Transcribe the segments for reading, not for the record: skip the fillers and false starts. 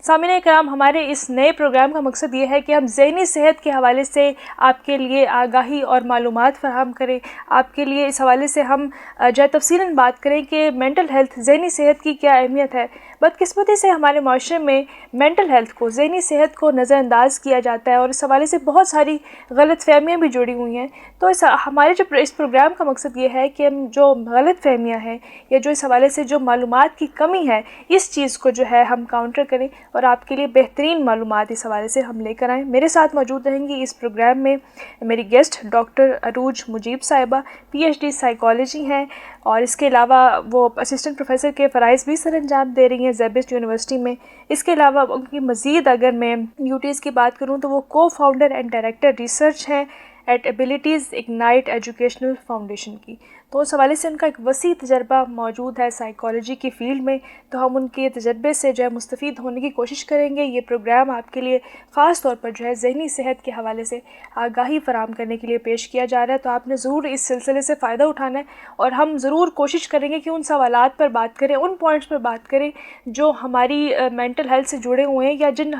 سامعین کرام، ہمارے اس نئے پروگرام کا مقصد یہ ہے کہ ہم ذہنی صحت کے حوالے سے آپ کے لیے آگاہی اور معلومات فراہم کریں. آپ کے لیے اس حوالے سے ہم جو ہے تفصیلاً بات کریں کہ مینٹل ہیلتھ، ذہنی صحت کی کیا اہمیت ہے. بدقسمتی سے ہمارے معاشرے میں مینٹل ہیلتھ کو، ذہنی صحت کو نظر انداز کیا جاتا ہے اور اس حوالے سے بہت ساری غلط فہمیاں بھی جڑی ہوئی ہیں. تو ہمارے اس پروگرام کا مقصد یہ ہے کہ ہم جو غلط فہمیاں ہیں یا جو اس حوالے سے جو معلومات کی کمی ہے، اس چیز کو جو ہے ہم کاؤنٹر کریں اور آپ کے لیے بہترین معلومات اس حوالے سے ہم لے کر آئیں. میرے ساتھ موجود رہیں گی اس پروگرام میں میری گیسٹ ڈاکٹر عروج مجیب صاحبہ، PhD سائیکالوجی ہیں، اور اس کے علاوہ وہ اسسٹنٹ پروفیسر کے فرائض بھی سر انجام دے رہی ہیں زیبسٹ یونیورسٹی میں. اس کے علاوہ ان کی مزید اگر میں ڈیوٹیز کی بات کروں تو وہ کو فاؤنڈر اینڈ ڈائریکٹر ریسرچ ہیں ایٹ ایبیلٹیز اگنائٹ ایجوکیشنل فاؤنڈیشن کی. تو اس حوالے سے ان کا ایک وسیع تجربہ موجود ہے سائیکالوجی کی فیلڈ میں. تو ہم ان کے تجربے سے جو ہے مستفید ہونے کی کوشش کریں گے. یہ پروگرام آپ کے لیے خاص طور پر جو ہے ذہنی صحت کے حوالے سے آگاہی فراہم کرنے کے لیے پیش کیا جا رہا ہے. تو آپ نے ضرور اس سلسلے سے فائدہ اٹھانا ہے اور ہم ضرور کوشش کریں گے کہ ان سوالات پر بات کریں، ان پوائنٹس پر بات کریں جو ہماری مینٹل ہیلتھ سے جڑے ہوئے ہیں یا جن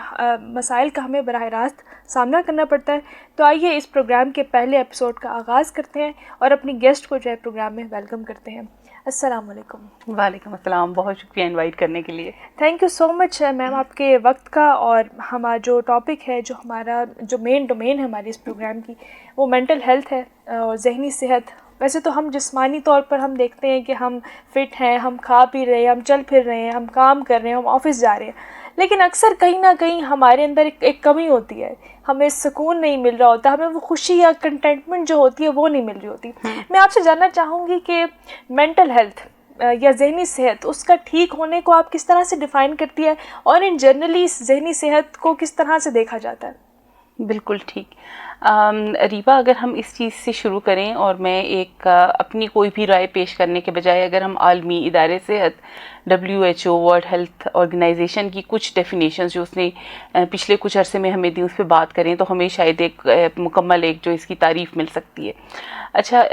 مسائل کا ہمیں براہ راست سامنا کرنا پڑتا ہے. تو آئیے اس پروگرام کے پہلے ایپیسوڈ کا آغاز کرتے ہیں اور اپنی گیسٹ کو جو ہے پروگرام میں ویلکم کرتے ہیں. السلام علیکم. وعلیکم السلام، بہت شکریہ انوائٹ کرنے کے لیے. تھینک یو سو مچ میم آپ کے وقت کا. اور ہمارا جو ٹاپک ہے، جو ہمارا جو مین ڈومین ہے ہمارے اس پروگرام کی، وہ مینٹل ہیلتھ ہے اور ذہنی صحت. ویسے تو ہم جسمانی طور پر ہم دیکھتے ہیں کہ ہم فٹ ہیں، ہم کھا پی رہے ہیں، ہم چل پھر رہے ہیں، ہم کام کر رہے ہیں، ہم آفس جا رہے ہیں، لیکن اکثر کہیں نہ کہیں ہمارے اندر ایک کمی ہوتی ہے. ہمیں سکون نہیں مل رہا ہوتا، ہمیں وہ خوشی یا کنٹینٹمنٹ جو ہوتی ہے وہ نہیں مل رہی ہوتی. میں آپ سے جاننا چاہوں گی کہ مینٹل ہیلتھ یا ذہنی صحت، اس کا ٹھیک ہونے کو آپ کس طرح سے ڈیفائن کرتی ہے اور ان جنرلی ذہنی صحت کو کس طرح سے دیکھا جاتا ہے؟ بالکل ٹھیک. ریبا، اگر ہم اس چیز سے شروع کریں اور میں ایک اپنی کوئی بھی رائے پیش کرنے کے بجائے اگر ہم عالمی ادارے صحت WHO ورلڈ ہیلتھ آرگنائزیشن کی کچھ ڈیفینیشنز جو اس نے پچھلے کچھ عرصے میں ہمیں دی اس پہ بات کریں تو ہمیں شاید ایک مکمل ایک جو اس کی تعریف مل سکتی ہے. اچھا،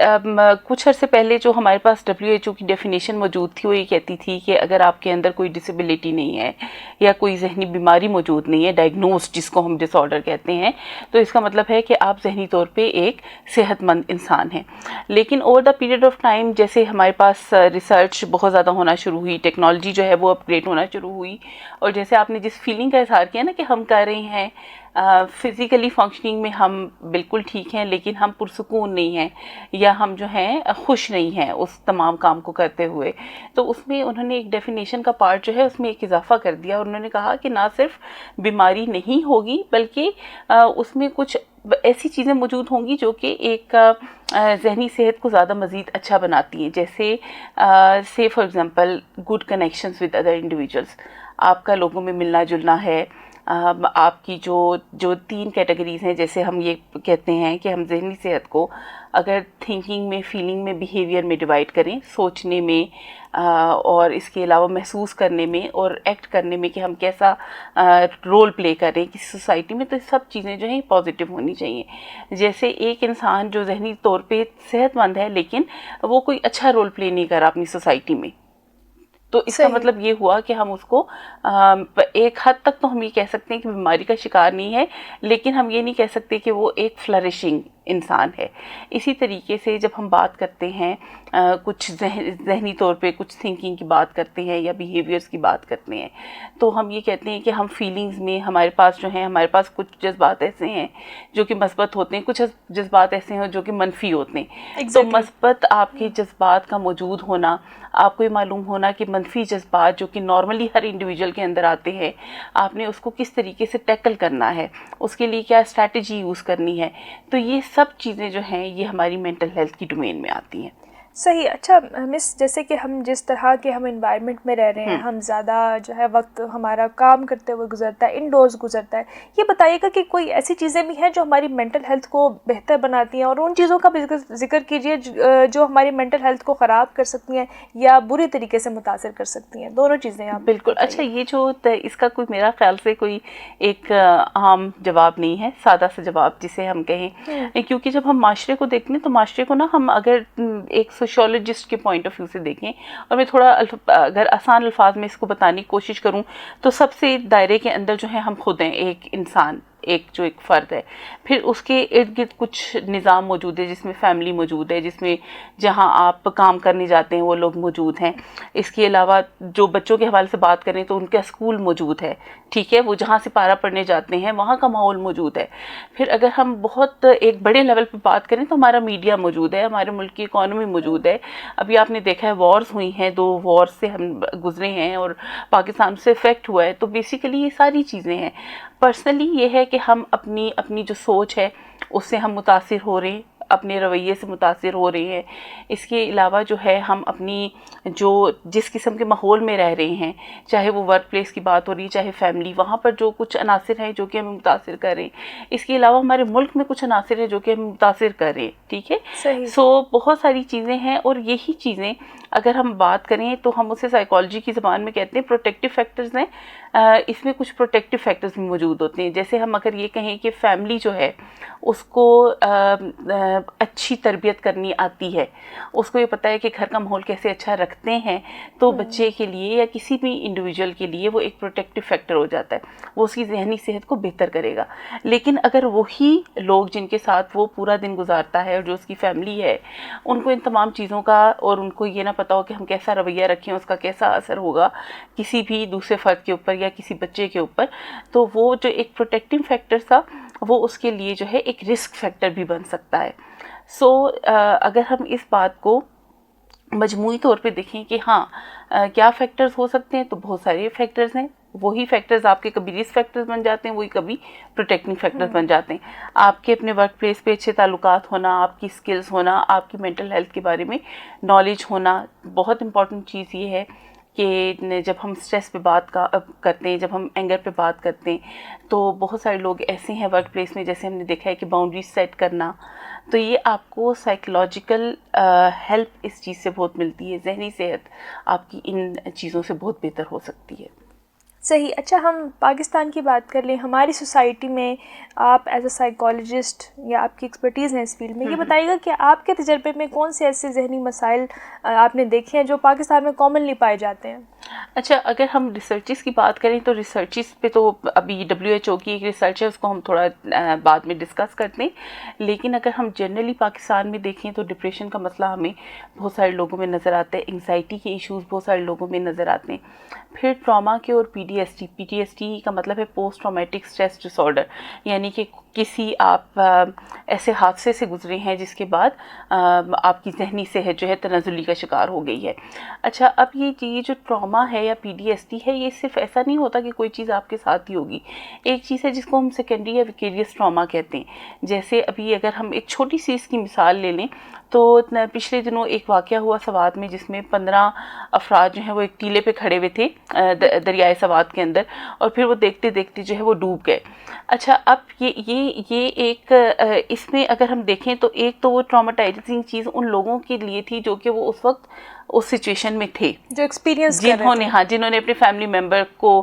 کچھ عرصے پہلے جو ہمارے پاس WHO کی ڈیفینیشن موجود تھی وہ یہ کہتی تھی کہ اگر آپ کے اندر کوئی ڈسیبلٹی نہیں ہے یا کوئی ذہنی بیماری موجود نہیں ہے، ڈائگنوز جس کو ہم ڈس آرڈر کہتے ہیں، تو اس کا مطلب ہے کہ آپ ذہنی طور پہ ایک صحت مند انسان ہیں. لیکن over the period of time جیسے ہمارے پاس ریسرچ بہت زیادہ ہونا شروع ہوئی، ٹیکنالوجی جو ہے وہ اپ گریڈ ہونا شروع ہوئی، اور جیسے آپ نے جس فیلنگ کا اظہار کیا نا کہ ہم کر رہے ہیں فزیکلی فنکشننگ میں ہم بالکل ٹھیک ہیں لیکن ہم پرسکون نہیں ہیں یا ہم جو ہیں خوش نہیں ہیں اس تمام کام کو کرتے ہوئے، تو اس میں انہوں نے ایک ڈیفینیشن کا پارٹ جو ہے اس میں ایک اضافہ کر دیا اور انہوں نے کہا کہ نہ صرف بیماری نہیں ہوگی بلکہ اس میں کچھ ایسی چیزیں موجود ہوں گی جو کہ ایک ذہنی صحت کو زیادہ مزید اچھا بناتی ہیں. جیسے سے for example good connections with other individuals, آپ کا لوگوں میں ملنا جلنا ہے. آپ کی جو 3 کیٹیگریز ہیں، جیسے ہم یہ کہتے ہیں کہ ہم ذہنی صحت کو اگر تھنکنگ میں، فیلنگ میں، بیہیویئر میں ڈیوائڈ کریں، سوچنے میں اور اس کے علاوہ محسوس کرنے میں اور ایکٹ کرنے میں کہ ہم کیسا رول پلے کریں کسی سوسائٹی میں، تو یہ سب چیزیں جو ہیں پازیٹیو ہونی چاہیے. جیسے ایک انسان جو ذہنی طور پہ صحت مند ہے لیکن وہ کوئی اچھا رول پلے نہیں کر رہا اپنی سوسائٹی میں، تو اس کا مطلب یہ ہوا کہ ہم اس کو ایک حد تک تو ہم یہ کہہ سکتے ہیں کہ بیماری کا شکار نہیں ہے، لیکن ہم یہ نہیں کہہ سکتے کہ وہ ایک فلرشنگ انسان ہے. اسی طریقے سے جب ہم بات کرتے ہیں کچھ ذہنی طور پہ کچھ تھنکنگ کی بات کرتے ہیں یا بیہیویئرس کی بات کرتے ہیں، تو ہم یہ کہتے ہیں کہ ہم فیلنگز میں ہمارے پاس جو ہیں، ہمارے پاس کچھ جذبات ایسے ہیں جو کہ مثبت ہوتے ہیں، کچھ جذبات ایسے ہیں جو کہ منفی ہوتے ہیں. تو مثبت آپ کے جذبات کا موجود ہونا، آپ کو یہ معلوم ہونا کہ منفی جذبات جو کہ نارملی ہر انڈیویجول کے اندر آتے ہیں، آپ نے اس کو کس طریقے سے ٹیکل کرنا ہے، اس کے لیے کیا اسٹریٹجی یوز کرنی ہے. تو یہ سب چیزیں جو ہیں یہ ہماری مینٹل ہیلتھ کی ڈومین میں آتی ہیں. صحیح. اچھا مس، جیسے کہ ہم جس طرح کے ہم انوائرمنٹ میں رہ رہے ہیں، ہم زیادہ جو ہے وقت ہمارا کام کرتے ہوئے گزرتا ہے، انڈورز گزرتا ہے. یہ بتائیے گا کہ کوئی ایسی چیزیں بھی ہیں جو ہماری مینٹل ہیلتھ کو بہتر بناتی ہیں، اور ان چیزوں کا بھی ذکر کیجیے جو ہماری مینٹل ہیلتھ کو خراب کر سکتی ہیں یا بری طریقے سے متاثر کر سکتی ہیں. دونوں چیزیں آپ. بالکل. اچھا، یہ جو اس کا کوئی میرا خیال سے کوئی ایک عام جواب نہیں ہے، سادہ سا جواب جسے ہم کہیں، کیونکہ جب ہم معاشرے کو دیکھتے ہیں تو معاشرے کو نا ہم اگر ایک سوشیولوجسٹ کے پوائنٹ آف ویو سے دیکھیں اور میں تھوڑا اگر آسان الفاظ میں اس کو بتانے کی کوشش کروں تو سب سے دائرے کے اندر جو ہے ہم خود ہیں، ایک انسان، ایک فرد ہے، پھر اس کے ارد گرد کچھ نظام موجود ہے جس میں فیملی موجود ہے، جس میں جہاں آپ کام کرنے جاتے ہیں وہ لوگ موجود ہیں، اس کے علاوہ جو بچوں کے حوالے سے بات کریں تو ان کا اسکول موجود ہے، ٹھیک ہے، وہ جہاں سے پارا پڑھنے جاتے ہیں وہاں کا ماحول موجود ہے. پھر اگر ہم بہت ایک بڑے لیول پہ بات کریں تو ہمارا میڈیا موجود ہے، ہمارے ملک کی اکانومی موجود ہے. ابھی آپ نے دیکھا ہے وارز ہوئی ہیں، 2 وارز سے ہم گزرے ہیں اور پاکستان سے افیکٹ ہوا ہے. تو بیسیکلی یہ ساری چیزیں ہیں. پرسنلی یہ ہے کہ ہم اپنی جو سوچ ہے اس سے ہم متاثر ہو رہے ہیں، اپنے رویے سے متاثر ہو رہے ہیں. اس کے علاوہ جو ہے ہم اپنی جو جس قسم کے ماحول میں رہ رہے ہیں، چاہے وہ ورک پلیس کی بات ہو رہی ہے، چاہے فیملی، وہاں پر جو کچھ عناصر ہیں جو کہ ہمیں متاثر کر رہے ہیں. اس کے علاوہ ہمارے ملک میں کچھ عناصر ہیں جو کہ ہمیں متاثر کر رہے ہیں، ٹھیک ہے. صحیح. بہت ساری چیزیں ہیں اور یہی چیزیں اگر ہم بات کریں تو ہم اسے سائیکالوجی کی زبان میں کہتے ہیں پروٹیکٹیو فیکٹرز ہیں. اس میں کچھ پروٹیکٹیو فیکٹرز بھی موجود ہوتے ہیں. جیسے ہم اگر یہ کہیں کہ فیملی جو ہے اس کو اچھی تربیت کرنی آتی ہے، اس کو یہ پتہ ہے کہ گھر کا ماحول کیسے اچھا رکھتے ہیں، تو بچے کے لیے یا کسی بھی انڈیویجول کے لیے وہ ایک پروٹیکٹیو فیکٹر ہو جاتا ہے، وہ اس کی ذہنی صحت کو بہتر کرے گا. لیکن اگر وہی لوگ جن کے ساتھ وہ پورا دن گزارتا ہے اور جو اس کی فیملی ہے، ان کو ان تمام چیزوں کا اور ان کو یہ نہ پتہ ہو کہ ہم کیسا رویہ رکھیں، اس کا کیسا اثر ہوگا کسی بھی دوسرے فرد کے اوپر یا کسی بچے کے اوپر، تو وہ جو ایک پروٹیکٹنگ فیکٹر تھا وہ اس کے لیے جو ہے ایک رسک فیکٹر بھی بن سکتا ہے. اگر ہم اس بات کو مجموعی طور پہ دیکھیں کہ ہاں کیا فیکٹرز ہو سکتے ہیں، تو بہت سارے فیکٹرز ہیں. وہی فیکٹرز آپ کے کبھی رسک فیکٹرز بن جاتے ہیں، وہی کبھی پروٹیکٹنگ فیکٹرز بن جاتے ہیں. آپ کے اپنے ورک پلیس پہ اچھے تعلقات ہونا، آپ کی سکلز ہونا، آپ کی مینٹل ہیلتھ کے بارے میں نالج ہونا. بہت امپورٹنٹ چیز یہ ہے کہ جب ہم سٹریس پہ بات کرتے ہیں، جب ہم اینگر پہ بات کرتے ہیں، تو بہت سارے لوگ ایسے ہیں ورک پلیس میں، جیسے ہم نے دیکھا ہے کہ باؤنڈریز سیٹ کرنا، تو یہ آپ کو سائیکولوجیکل ہیلپ اس چیز سے بہت ملتی ہے. ذہنی صحت آپ کی ان چیزوں سے بہت بہتر ہو سکتی ہے. صحیح. اچھا، ہم پاکستان کی بات کر لیں. ہماری سوسائٹی میں آپ ایز اے سائیکالوجسٹ یا آپ کی ایکسپرٹیز ہیں اس فیلڈ میں، یہ بتائیے گا کہ آپ کے تجربے میں کون سے ایسے ذہنی مسائل آپ نے دیکھے ہیں جو پاکستان میں کامنلی پائے جاتے ہیں؟ اچھا، اگر ہم ریسرچز کی بات کریں تو ریسرچز پہ تو ابھی WHO کی ایک ریسرچ ہے، اس کو ہم تھوڑا بعد میں ڈسکس کرتے ہیں. لیکن اگر ہم جنرلی پاکستان میں دیکھیں تو ڈپریشن کا مسئلہ ہمیں بہت سارے لوگوں میں نظر آتا ہے، انگزائٹی کے ایشوز بہت سارے لوگوں میں نظر آتے ہیں. پھر ٹراما کے اور PTSD کا مطلب ہے post traumatic stress dis order, یعنی کہ کسی آپ ایسے حادثے سے گزرے ہیں جس کے بعد آپ کی ذہنی صحت جو ہے تنزلی کا شکار ہو گئی ہے. اچھا، اب یہ جو ٹراما ہے یا PTSD ہے، یہ صرف ایسا نہیں ہوتا کہ کوئی چیز آپ کے ساتھ ہی ہوگی. ایک چیز ہے جس کو ہم سیکنڈری یا ویکیریس ٹراما کہتے ہیں. جیسے ابھی اگر ہم ایک چھوٹی سی اس کی مثال لے لیں تو پچھلے دنوں ایک واقعہ ہوا سوات میں، جس میں 15 افراد جو ہیں وہ ایک ٹیلے پہ کھڑے ہوئے تھے دریائے سوات کے اندر، اور پھر وہ دیکھتے دیکھتے جو ہے وہ ڈوب گئے. اچھا، اب یہ ایک اس میں اگر ہم دیکھیں تو ایک تو وہ ٹراماٹائزنگ چیز ان لوگوں کے لیے تھی جو کہ وہ اس وقت اس سچویشن میں تھے، جو ایکسپیرینس جنہوں نے اپنے فیملی ممبر کو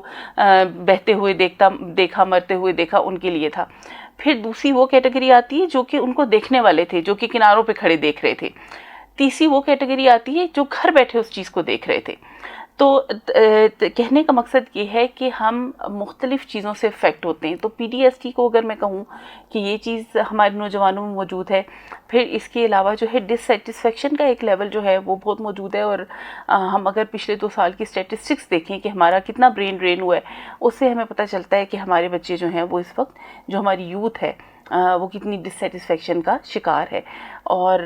بہتے ہوئے دیکھا، مرتے ہوئے دیکھا، ان کے لیے تھا. پھر دوسری وہ کیٹیگری آتی ہے جو کہ ان کو دیکھنے والے تھے، جو کہ کناروں پہ کھڑے دیکھ رہے تھے. تیسری وہ کیٹیگری آتی ہے جو گھر بیٹھے اس چیز کو دیکھ رہے تھے. تو کہنے کا مقصد یہ ہے کہ ہم مختلف چیزوں سے افیکٹ ہوتے ہیں. تو PTSD کو اگر میں کہوں کہ یہ چیز ہمارے نوجوانوں میں موجود ہے. پھر اس کے علاوہ جو ہے ڈس سیٹسفیکشن کا ایک لیول جو ہے وہ بہت موجود ہے، اور ہم اگر پچھلے 2 سال کی اسٹیٹسٹکس دیکھیں کہ ہمارا کتنا برین ڈرین ہوا ہے، اس سے ہمیں پتہ چلتا ہے کہ ہمارے بچے جو ہیں وہ اس وقت جو ہماری یوتھ ہے وہ کتنی ڈس سیٹسفیکشن کا شکار ہے. اور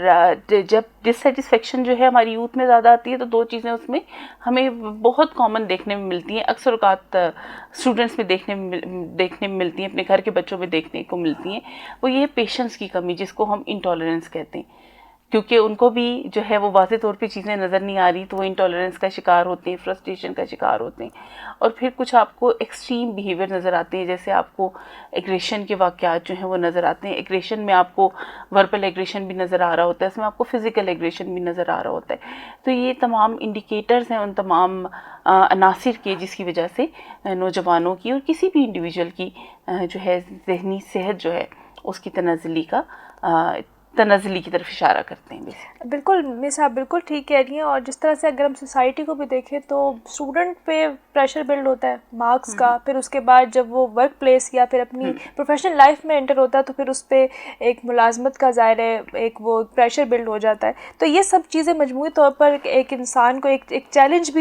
جب ڈس سیٹسفیکشن جو ہے ہماری یوتھ میں زیادہ آتی ہے تو 2 چیزیں اس میں ہمیں بہت کامن دیکھنے میں ملتی ہیں، اکثر اوقات اسٹوڈنٹس میں دیکھنے میں ملتی ہیں، اپنے گھر کے بچوں میں دیکھنے کو ملتی ہیں. وہ یہ پیشنس کی کمی، جس کو ہم انٹالرنس کہتے ہیں، کیونکہ ان کو بھی جو ہے وہ واضح طور پہ چیزیں نظر نہیں آ رہی تو وہ انٹالرنس کا شکار ہوتے ہیں، فرسٹریشن کا شکار ہوتے ہیں. اور پھر کچھ آپ کو ایکسٹریم بیہیویئر نظر آتے ہیں، جیسے آپ کو ایگریشن کے واقعات جو ہیں وہ نظر آتے ہیں. ایگریشن میں آپ کو وربل ایگریشن بھی نظر آ رہا ہوتا ہے، اس میں آپ کو فزیکل ایگریشن بھی نظر آ رہا ہوتا ہے. تو یہ تمام انڈیکیٹرز ہیں ان تمام عناصر کے جس کی وجہ سے نوجوانوں کی اور کسی بھی انڈیویجول کی جو ہے ذہنی صحت جو ہے اس کی تنزلی کا تنزلی کی طرف اشارہ کرتے ہیں. بالکل مس آپ بالکل ٹھیک کہہ رہی ہیں. اور جس طرح سے اگر ہم سوسائٹی کو بھی دیکھیں تو اسٹوڈنٹ پہ پریشر بلڈ ہوتا ہے مارکس کا, پھر اس کے بعد جب وہ ورک پلیس یا پھر اپنی پروفیشنل لائف میں انٹر ہوتا ہے تو پھر اس پہ ایک ملازمت کا ظاہر ہے ایک وہ پریشر بلڈ ہو جاتا ہے. تو یہ سب چیزیں مجموعی طور پر ایک انسان کو ایک چیلنج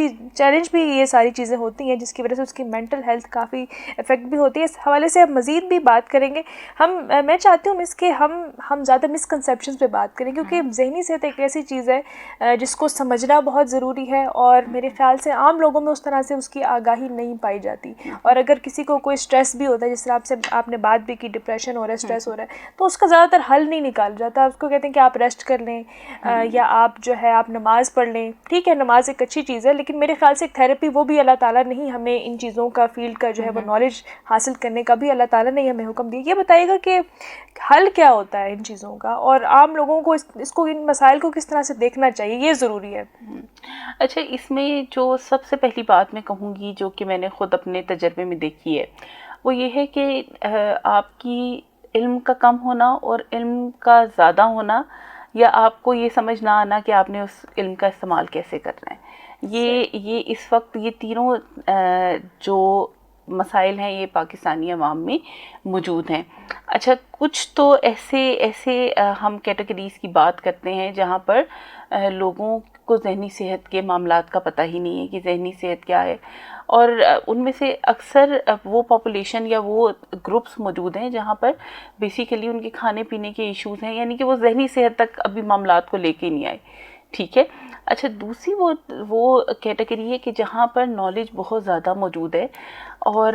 بھی یہ ساری چیزیں ہوتی ہیں جس کی وجہ سے اس کی مینٹل ہیلتھ کافی افیکٹ بھی ہوتی ہے. اس حوالے سے ہم مزید بھی بات کریں گے. میں چاہتی ہوں اس کے ہم زیادہ مسکنسیپشنز پہ بات کریں کیونکہ ذہنی صحت ایک ایسی چیز ہے جس کو سمجھنا بہت ضروری ہے, اور میرے خیال سے عام لوگوں میں اس طرح سے اس کی آگاہی نہیں پائی جاتی. اور اگر کسی کو کوئی اسٹریس بھی ہوتا ہے, جس طرح آپ نے بات بھی کی ڈپریشن ہو رہا ہے, اسٹریس ہو رہا ہے, تو اس کا زیادہ تر حل نہیں نکالا جاتا. اس کو کہتے ہیں کہ آپ ریسٹ کر لیں یا آپ جو ہے آپ نماز پڑھ لیں. ٹھیک ہے, نماز ایک اچھی چیز ہے, لیکن میرے خیال سے ایک تھیراپی وہ بھی اللہ تعالیٰ نہیں ہمیں ان چیزوں کا فیلڈ کا جو ہے وہ نالج حاصل کرنے کا بھی اللہ تعالیٰ نے ہمیں حکم دیا. یہ بتائیے گا کہ حل کیا ہوتا ہے ان چیزوں کا, اور عام لوگوں کو اس کو ان مسائل کو کس طرح سے دیکھنا چاہیے, یہ ضروری ہے. اچھا, اس میں جو سب سے پہلی بات میں کہوں گی جو کہ میں نے خود اپنے تجربے میں دیکھی ہے وہ یہ ہے کہ آپ کی علم کا کم ہونا اور علم کا زیادہ ہونا, یا آپ کو یہ سمجھ نہ آنا کہ آپ نے اس علم کا استعمال کیسے کرنا ہے, یہ اس وقت یہ تینوں جو مسائل ہیں یہ پاکستانی عوام میں موجود ہیں. اچھا, کچھ تو ایسے ہم کیٹیگریز کی بات کرتے ہیں جہاں پر لوگوں کو ذہنی صحت کے معاملات کا پتہ ہی نہیں ہے کہ ذہنی صحت کیا ہے, اور ان میں سے اکثر وہ پاپولیشن یا وہ گروپس موجود ہیں جہاں پر بیسیکلی ان کے کھانے پینے کے ایشوز ہیں, یعنی کہ وہ ذہنی صحت تک ابھی معاملات کو لے کے نہیں آئے. ٹھیک ہے. اچھا, دوسری وہ کیٹیگری ہے کہ جہاں پر نالج بہت زیادہ موجود ہے, اور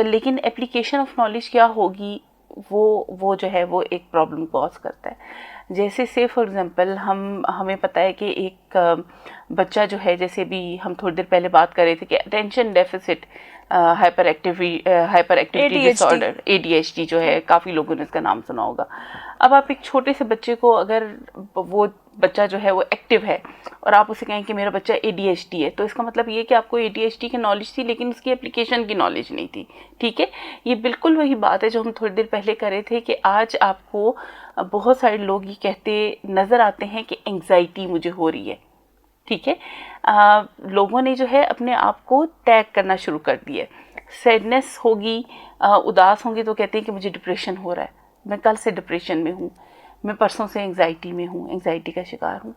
لیکن اپلیکیشن آف نالج کیا ہوگی وہ جو ہے وہ ایک پرابلم کاز کرتا ہے. جیسے سے فار ایگزامپل ہمیں پتہ ہے کہ ایک بچہ جو ہے, جیسے بھی ہم تھوڑی دیر پہلے بات کر رہے تھے کہ اٹینشن ڈیفیسٹ ہائپر ایکٹیویٹی ڈس آرڈر ADHD جو ہے, کافی لوگوں نے اس کا نام سنا ہوگا. اب آپ ایک چھوٹے سے بچے کو, اگر وہ بچہ جو ہے وہ ایکٹیو ہے اور آپ اسے کہیں کہ میرا بچہ ADHD ہے, تو اس کا مطلب یہ کہ آپ کو ADHD کی نالج تھی لیکن اس کی اپلیکیشن کی نالج نہیں تھی. ٹھیک ہے, یہ بالکل وہی بات ہے جو ہم تھوڑی دیر پہلے کر رہے تھے کہ آج آپ کو بہت سارے لوگ یہ کہتے نظر آتے ہیں کہ انگزائٹی مجھے ہو رہی ہے. ٹھیک ہے, لوگوں نے جو ہے اپنے آپ کو ٹیگ کرنا شروع کر دیا. سیڈنس ہوگی, اداس ہوں گی تو کہتے ہیں کہ مجھے ڈپریشن ہو رہا ہے, میں کل سے ڈپریشن میں ہوں, میں پرسوں سے انگزائٹی میں ہوں, انگزائٹی کا شکار ہوں.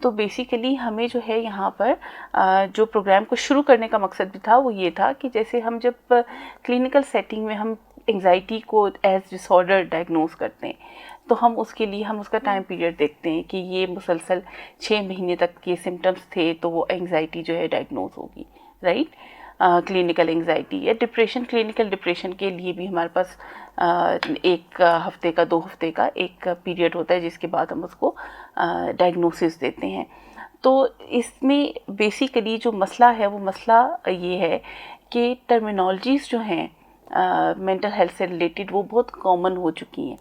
تو بیسیکلی ہمیں جو ہے یہاں پر جو پروگرام کو شروع کرنے کا مقصد بھی تھا وہ یہ تھا کہ جیسے ہم جب کلینکل سیٹنگ میں ہم انگزائٹی کو ایز ڈس آرڈر ڈائگنوز کرتے ہیں تو ہم اس کے لیے ہم اس کا ٹائم پیریڈ دیکھتے ہیں کہ یہ مسلسل 6 مہینے تک یہ سمٹمز تھے تو وہ انگزائٹی جو ہے ڈائگنوز ہوگی. رائٹ, کلینکل انگزائٹی یا ڈپریشن. کلینکل ڈپریشن کے لیے بھی ہمارے پاس 1 ہفتے کا 2 ہفتے کا ایک پیریڈ ہوتا ہے جس کے بعد ہم اس کو ڈائگنوسس دیتے ہیں. تو اس میں بیسیکلی جو مسئلہ ہے وہ مسئلہ یہ ہے کہ ٹرمینالوجیز جو ہیں مینٹل ہیلتھ سے ریلیٹڈ وہ بہت کامن ہو چکی ہیں,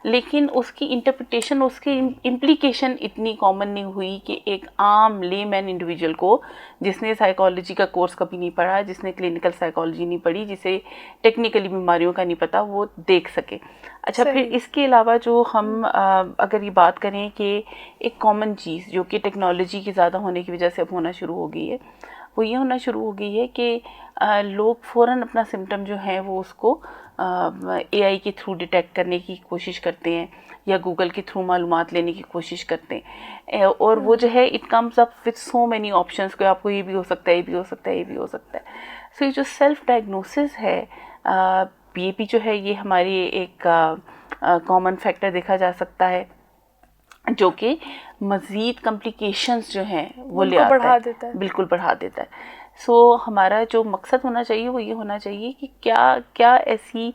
لیکن اس کی انٹرپریٹیشن, اس کی امپلیکیشن اتنی کامن نہیں ہوئی کہ ایک عام لے مین انڈیویجول کو جس نے سائیکالوجی کا کورس کبھی نہیں پڑھا, جس نے کلینکل سائیکالوجی نہیں پڑھی, جسے ٹیکنیکلی بیماریوں کا نہیں پتہ, وہ دیکھ سکے. اچھا, پھر اس کے علاوہ جو ہم اگر یہ بات کریں کہ ایک کامن چیز جو کہ ٹیکنالوجی کے زیادہ ہونے کی وجہ سے اب ہونا شروع ہو گئی ہے وہ یہ ہونا شروع ہو گئی ہے کہ لوگ فوراً اپنا سمٹم جو ہے وہ اس کو AI کے تھرو ڈیٹیکٹ کرنے کی کوشش کرتے ہیں یا گوگل کے تھرو معلومات لینے کی کوشش کرتے ہیں, اور وہ جو ہے it comes up with so many options کہ آپ کو یہ بھی ہو سکتا ہے, یہ بھی ہو سکتا ہے, یہ بھی ہو سکتا ہے. سو یہ جو سیلف ڈائگنوسس ہے یہ بھی جو ہے یہ ہماری ایک کامن فیکٹر دیکھا جا سکتا ہے جو کہ مزید کمپلیکیشنز جو ہیں وہ لے آتا ہے, بالکل بڑھا دیتا ہے. سو ہمارا جو مقصد ہونا چاہیے وہ یہ ہونا چاہیے کہ کیا ایسی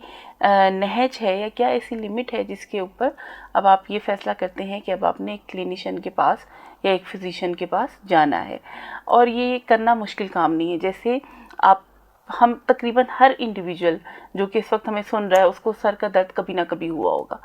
نہج ہے یا کیا ایسی لمٹ ہے جس کے اوپر اب آپ یہ فیصلہ کرتے ہیں کہ اب آپ نے ایک کلینیشین کے پاس یا ایک فزیشین کے پاس جانا ہے. اور یہ کرنا مشکل کام نہیں ہے. جیسے ہم تقریباً ہر انڈیویجول جو کہ اس وقت ہمیں سن رہا ہے اس کو سر کا درد کبھی نہ کبھی ہوا ہوگا.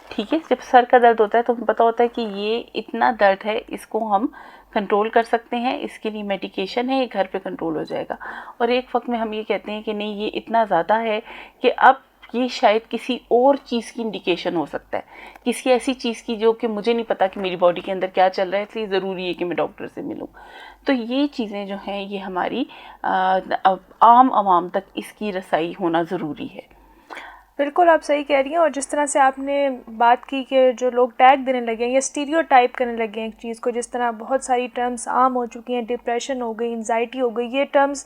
ٹھیک ہے, جب سر کا درد ہوتا ہے تو ہمیں پتہ ہوتا ہے کہ یہ اتنا درد ہے, اس کو ہم کنٹرول کر سکتے ہیں, اس کے لیے میڈیکیشن ہے, یہ گھر پہ کنٹرول ہو جائے گا. اور ایک وقت میں ہم یہ کہتے ہیں کہ نہیں, یہ اتنا زیادہ ہے کہ اب یہ شاید کسی اور چیز کی انڈیکیشن ہو سکتا ہے, کسی ایسی چیز کی جو کہ مجھے نہیں پتا کہ میری باڈی کے اندر کیا چل رہا ہے, اس لیے ضروری ہے کہ میں ڈاکٹر سے ملوں. تو یہ چیزیں جو ہیں یہ ہماری عام عوام تک اس کی رسائی ہونا ضروری ہے. بالکل آپ صحیح کہہ رہی ہیں. اور جس طرح سے آپ نے بات کی کہ جو لوگ ٹیگ دینے لگے ہیں یا اسٹیریو ٹائپ کرنے لگے ہیں ایک چیز کو, جس طرح بہت ساری ٹرمز عام ہو چکی ہیں, ڈپریشن ہو گئی, انزائٹی ہو گئی, یہ ٹرمز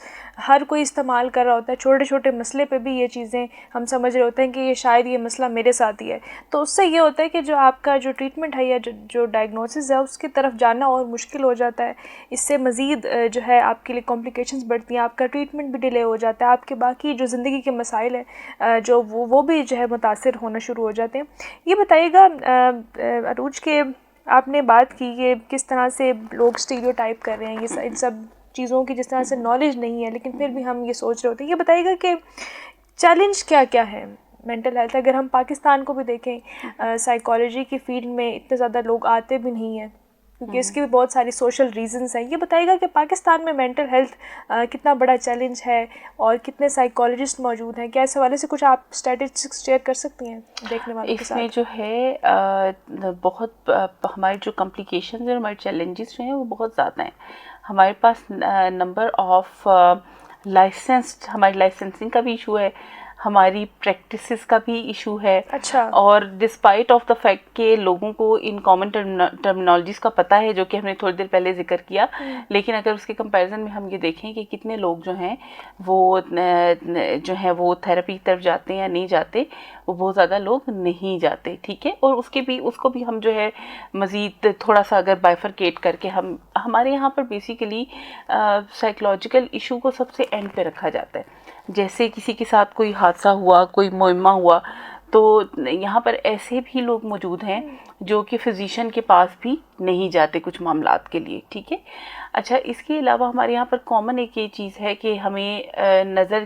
ہر کوئی استعمال کر رہا ہوتا ہے. چھوٹے چھوٹے مسئلے پہ بھی یہ چیزیں ہم سمجھ رہے ہوتے ہیں کہ یہ شاید یہ مسئلہ میرے ساتھ ہی ہے. تو اس سے یہ ہوتا ہے کہ جو آپ کا جو ٹریٹمنٹ ہے یا جو ڈائگنوسس ہے اس کی طرف جانا اور مشکل ہو جاتا ہے. اس سے مزید جو ہے آپ کے لیے کمپلیکیشنز بڑھتی ہیں, آپ کا ٹریٹمنٹ بھی ڈیلے ہو جاتا ہے, آپ کے باقی جو زندگی کے مسائل ہیں جو وہ بھی جو ہے متاثر ہونا شروع ہو جاتے ہیں. یہ بتائیے گا عروج کہ آپ نے بات کی کہ کس طرح سے لوگ اسٹیریو ٹائپ کر رہے ہیں, یہ ان سب چیزوں کی جس طرح سے نالج نہیں ہے لیکن پھر بھی ہم یہ سوچ رہے ہوتے ہیں. یہ بتائیے گا کہ چیلنج کیا کیا ہے مینٹل ہیلتھ. اگر ہم پاکستان کو بھی دیکھیں, سائیکالوجی کی فیلڈ میں اتنے زیادہ لوگ آتے بھی نہیں ہیں کیونکہ اس کی بھی بہت ساری سوشل ریزنز ہیں. یہ بتائیے گا کہ پاکستان میں مینٹل ہیلتھ کتنا بڑا چیلنج ہے اور کتنے سائیکالوجسٹ موجود ہیں. کیا اس حوالے سے کچھ آپ اسٹیٹسٹکس شیئر کر سکتی ہیں دیکھنے والوں کے ساتھ؟ اس میں جو ہے بہت ہمارے جو کمپلیکیشنز ہیں, ہمارے چیلنجز جو ہیں وہ بہت زیادہ ہیں. ہمارے پاس نمبر آف لائسنسڈ, ہماری لائسنسنگ کا بھی ایشو ہے, ہماری پریکٹسز کا بھی ایشو ہے. اچھا. اور ڈسپائٹ آف دا فیکٹ کہ لوگوں کو ان کامن ٹرمینالوجیز کا پتہ ہے جو کہ ہم نے تھوڑی دیر پہلے ذکر کیا, لیکن اگر اس کے کمپیریزن میں ہم یہ دیکھیں کہ کتنے لوگ جو ہیں وہ تھراپی کی طرف جاتے ہیں یا نہیں جاتے, وہ بہت زیادہ لوگ نہیں جاتے. ٹھیک ہے, اور اس کو بھی ہم جو ہے مزید تھوڑا سا اگر بائفرکیٹ کر کے ہمارے یہاں پر بیسیکلی سائیکولوجیکل ایشو کو سب سے اینڈ پہ رکھا جاتا ہے. جیسے کسی کے ساتھ کوئی حادثہ ہوا, کوئی معمہ ہوا, تو یہاں پر ایسے بھی لوگ موجود ہیں جو کہ فزیشین کے پاس بھی نہیں جاتے کچھ معاملات کے لیے. ٹھیک ہے. اچھا, اس کے علاوہ ہمارے یہاں پر کامن ایک یہ چیز ہے کہ ہمیں نظر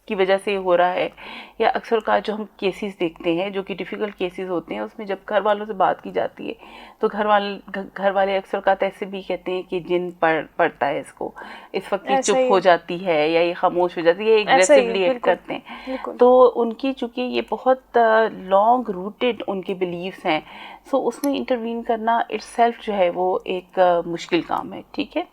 کی وجہ سے ہو رہا ہے, یا اکثر کا جو ہم کیسز دیکھتے ہیں جو کہ ڈیفیکلٹ کیسز ہوتے ہیں, اس میں جب گھر والوں سے بات کی جاتی ہے تو گھر والے اکثر اوقات ایسے بھی کہتے ہیں کہ جن پڑتا ہے اس کو, اس وقت یہ چپ ہو جاتی ہے یا یہ خاموش ہو جاتی ہے, یہ ایگریسولی ایکٹ کرتے ہیں. تو ان کی چونکہ یہ بہت لانگ روٹڈ ان کے بلیفس ہیں, سو اس میں انٹروین کرنا اٹ سیلف جو ہے وہ ایک مشکل کام ہے. ٹھیک ہے.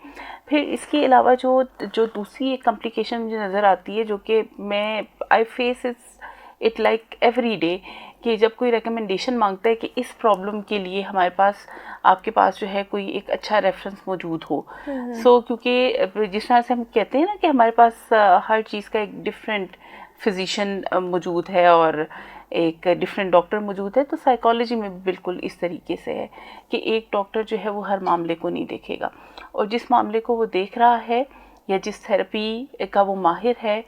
پھر اس کے علاوہ جو دوسری ایک کمپلیکیشن مجھے نظر آتی ہے جو کہ میں I face it like every day, کہ جب کوئی ریکمنڈیشن مانگتا ہے کہ اس پرابلم کے لیے ہمارے پاس آپ کے پاس جو ہے کوئی ایک اچھا ریفرنس موجود ہو. سو کیونکہ جس طرح سے ہم کہتے ہیں نا کہ ہمارے پاس ہر چیز کا ایک ڈفرینٹ فزیشین موجود ہے اور ایک ڈفرینٹ ڈاکٹر موجود ہے, تو سائیکالوجی میں بالکل اس طریقے سے ہے کہ ایک ڈاکٹر جو ہے وہ ہر معاملے کو نہیں دیکھے گا, اور جس معاملے کو وہ دیکھ رہا ہے یا جس تھراپی کا وہ ماہر ہے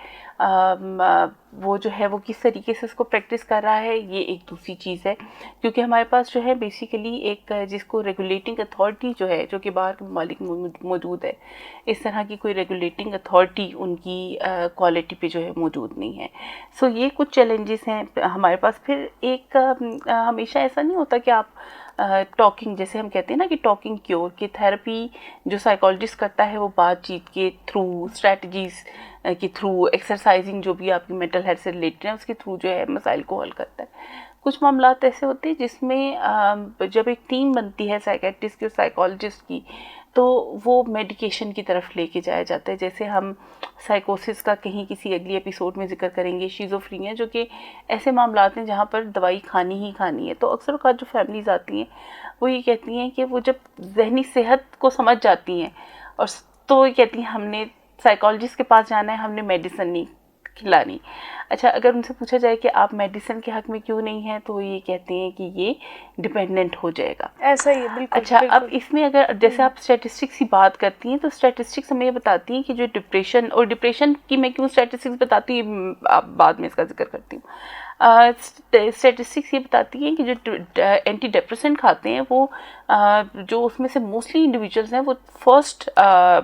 وہ جو ہے وہ کس طریقے سے اس کو پریکٹس کر رہا ہے, یہ ایک دوسری چیز ہے. کیونکہ ہمارے پاس جو ہے بیسیکلی ایک جس کو ریگولیٹنگ اتھارٹی جو ہے جو کہ باہر کے ممالک میں موجود ہے, اس طرح کی کوئی ریگولیٹنگ اتھارٹی ان کی کوالٹی پہ جو ہے موجود نہیں ہے. سو یہ کچھ چیلنجز ہیں ہمارے پاس. پھر ایک ہمیشہ ایسا نہیں ہوتا کہ آپ ٹاکنگ, جیسے ہم کہتے ہیں نا کہ ٹاکنگ کیور, کہ تھراپی جو سائیکالوجسٹ کرتا ہے وہ بات چیت کے تھرو, اسٹریٹجیز کے تھرو, ایکسرسائزنگ جو بھی آپ کی مینٹل ہیلتھ سے ریلیٹڈ ہیں اس کے تھرو جو ہے مسائل کو حل کرتا ہے. کچھ معاملات ایسے ہوتے ہیں جس میں جب ایک ٹیم بنتی ہے سائیکیٹرسٹ کی اور سائیکالوجسٹ کی, تو وہ میڈیکیشن کی طرف لے کے جایا جاتا ہے. جیسے ہم سائیکوسس کا کہیں کسی اگلی ایپیسوڈ میں ذکر کریں گے, شیزوفرینیا, جو کہ ایسے معاملات ہیں جہاں پر دوائی کھانی ہی کھانی ہے. تو اکثر اوقات جو فیملیز آتی ہیں وہ یہ کہتی ہیں کہ وہ جب ذہنی صحت کو سمجھ جاتی ہیں اور تو یہ کہتی ہیں ہم نے سائیکالوجسٹ کے پاس جانا ہے, ہم نے میڈیسن نہیں کھلانی. اچھا, اگر ان سے پوچھا جائے کہ آپ میڈیسن کے حق میں کیوں نہیں ہیں, تو وہ یہ کہتے ہیں کہ یہ ڈیپینڈنٹ ہو جائے گا. ایسا ہی ہے, بالکل. اچھا, اب اس میں اگر جیسے آپ اسٹیٹسٹکس کی بات کرتی ہیں, تو اسٹیٹسٹکس ہمیں یہ بتاتی ہیں کہ جو ڈپریشن کی میں کیوں اسٹیٹسٹکس بتاتی ہوں, آپ بعد میں اس کا ذکر کرتی ہوں. اسٹیٹسٹکس یہ بتاتی ہیں کہ جو اینٹی ڈپریسنٹ کھاتے ہیں وہ جو اس میں سے موسٹلی انڈیویجولس ہیں وہ فرسٹ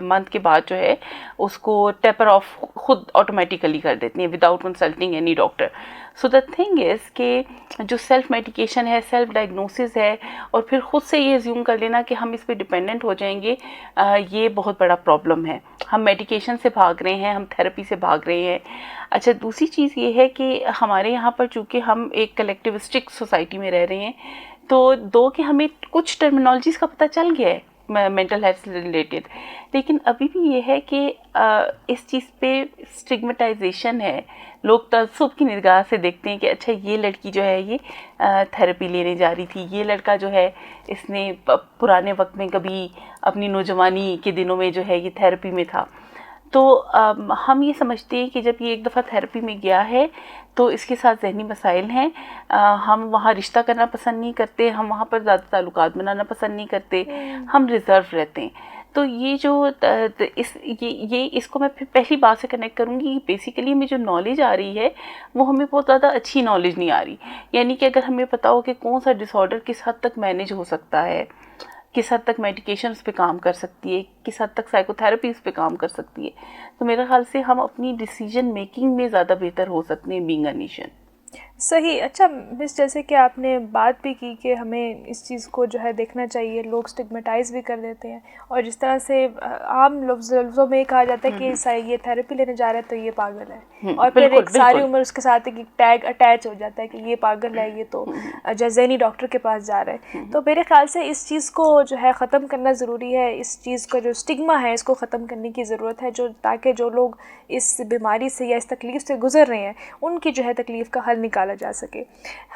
منتھ کے بعد جو ہے اس کو ٹیپر آف خود آٹومیٹیکلی کر دیتی ہیں without consulting any doctor. So the thing is کہ جو سیلف میڈیکیشن ہے, سیلف ڈائگنوسس ہے, اور پھر خود سے یہ زیوم کر لینا کہ ہم اس پہ ڈپینڈنٹ ہو جائیں گے, یہ بہت بڑا پرابلم ہے. ہم میڈیکیشن سے بھاگ رہے ہیں, ہم تھیراپی سے بھاگ رہے ہیں. اچھا, دوسری چیز یہ ہے کہ ہمارے یہاں پر چونکہ ہم ایک کلیکٹیوسٹک سوسائٹی میں رہ رہے ہیں, تو کہ ہمیں کچھ ٹرمینالوجیز کا پتہ چل گیا ہے مینٹل ہیلتھ سے ریلیٹڈ, لیکن ابھی بھی یہ ہے کہ اس چیز پہ اسٹگمیٹائزیشن ہے. لوگ تعصب کی نگاہ سے دیکھتے ہیں کہ اچھا یہ لڑکی جو ہے یہ تھیراپی لینے جا رہی تھی, یہ لڑکا جو ہے اس نے پرانے وقت میں کبھی اپنی نوجوانی کے دنوں میں جو ہے یہ تھیراپی میں تھا. تو ہم یہ سمجھتے ہیں کہ جب یہ ایک دفعہ تھیراپی میں گیا ہے تو اس کے ساتھ ذہنی مسائل ہیں, ہم وہاں رشتہ کرنا پسند نہیں کرتے, ہم وہاں پر زیادہ تعلقات بنانا پسند نہیں کرتے, ہم ریزرو رہتے ہیں. تو یہ جو اس کو میں پھر پہلی بات سے کنیکٹ کروں گی, بیسیکلی ہمیں جو نالج آ رہی ہے وہ ہمیں بہت زیادہ اچھی نالج نہیں آ رہی. یعنی کہ اگر ہمیں پتہ ہو کہ کون سا ڈس آرڈر کس حد تک مینیج ہو سکتا ہے, کس حد تک میڈیکیشن اس پہ کام کر سکتی ہے, کس حد تک سائیکو تھیراپی اس پہ کام کر سکتی ہے, تو میرے خیال سے ہم اپنی ڈیسیجن میکنگ میں زیادہ بہتر ہو سکتے ہیں بینگ اے نیشن. صحیح. اچھا مس, جیسے کہ آپ نے بات بھی کی کہ ہمیں اس چیز کو جو ہے دیکھنا چاہیے, لوگ اسٹگمیٹائز بھی کر دیتے ہیں, اور جس طرح سے عام لفظوں میں یہ کہا جاتا ہے کہ یہ تھیراپی لینے جا رہا ہے تو یہ پاگل ہے, اور پھر ایک ساری عمر اس کے ساتھ ایک ٹیگ اٹیچ ہو جاتا ہے کہ یہ پاگل ہے, یہ تو ذہنی ڈاکٹر کے پاس جا رہا ہے. تو میرے خیال سے اس چیز کو جو ہے ختم کرنا ضروری ہے, اس چیز کا جو اسٹگما ہے اس کو ختم کرنے کی ضرورت ہے, تاکہ جو لوگ اس بیماری سے یا اس تکلیف سے گزر رہے ہیں ان کی جو ہے تکلیف کا حل نکالا جا سکے.